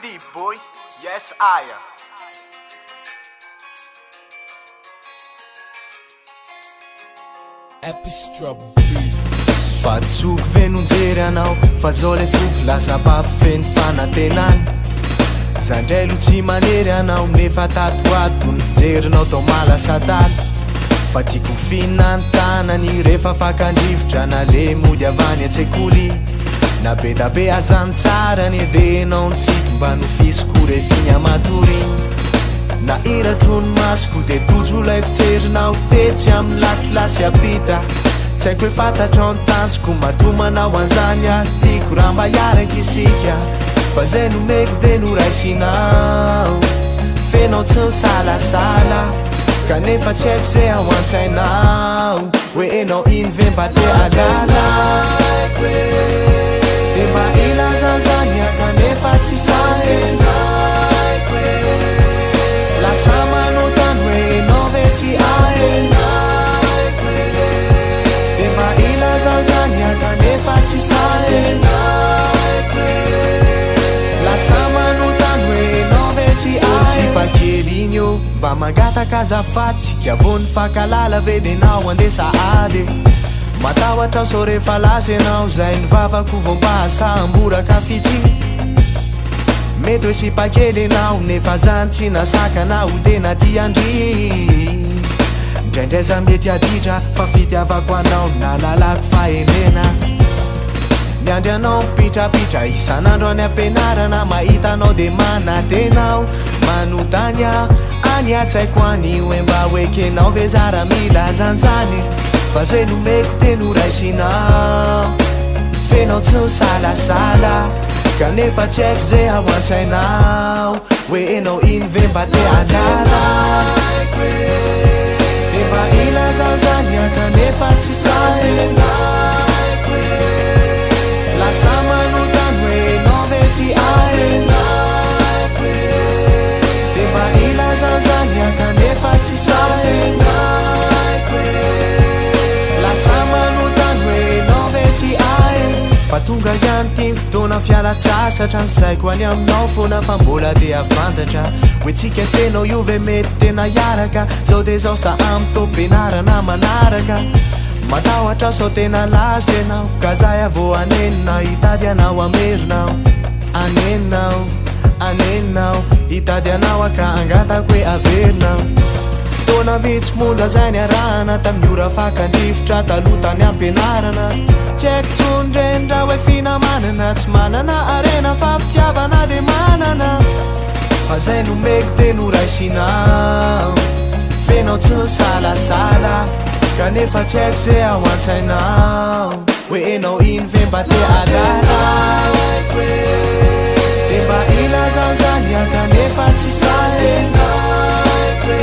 D-boy, yes I am. Fa tsoky venonjery anao fa zao le foky lasa papo feno fanatenany zandray lo tsy manery anao nefa tatoato toy ny fijerinao tao malasatany fa tiako finantanany rehefa fakandrivotra na le mody avany antsekoly na be da be azany tsarany edenao ntsiky mba nofisiko refiny amatory na iratrony masoko de tojo lay fitserinao tetsy amy lakilasy apita tsy haiko hoe fantatra antanjoko matomanao anzany a tiako raha mba iaraky isika fa zay nomeko de noraisinao fenao tsy nisalasala kanefa tsy haiko zay ao antsainao hoe enao iny ve mba te alala de mba ilazanzany a kanefa tsy sahenaiko lasa manotany hoe enao ve tsy ahenaiko de mba ilazanzany a kanefa tsy sahenaiko lasa manotany hoe enao ve tsy ahenaiko iny io mba mangataka azafady sika vony fakalala ve de nao andesa ady matahotra so rehefa lasa enao zay ny vavako vo mpahasamboraka fity mety hoe sipakely enao nefa zany tsy nasakanao tena tiandry ndraindray za mety aditra fa fitiavako anao na lalako fahenena miandry anao mipitrapitra isan'andro any ampenarana mahitanao de manatenao manotanya any atsaiko any hoe mba hoekenao ve zara mila zanzany fa zay nomeko de noraisinao fenao tsy nisalasala kanefa tsy haiko zay ao antsainao hoe enao iny ve mba te alala de mba ilazanzany a kanefa tsy sahenaiko lasa manotany hoe enao ve tsy ahenaiko de mba ilazanzany a kanefa tsy sahenaiko lasa manotany hoe enao ve tsy ahenaiko fa tonga ihany ty ny fotoana fialatsasatra ny saiko any aminao fona fa mbola de afantatra hoe tsika senao io ve mety tena iaraka zao de zao sa amy tom-penarana manaraka matahotra sao tena lasa enao ka zay avo anenina hitady anao amerinao anenao hitady anao aka angatako hoe averinao fotoana vitsy monja zay ny arahana tamin'ny ora fakandrivotra talotany ampenarana tsy haiko tsony reny raha hoe finamanana tsy manana arena fa fitiavana de manana fa zay nomeko de noraisinao fenao tsy nisalasala kanefa tsy haiko zay ao antsainao hoe enao iny ve mba te alala de mba ilazanzany a kanefa tsy sahenaiko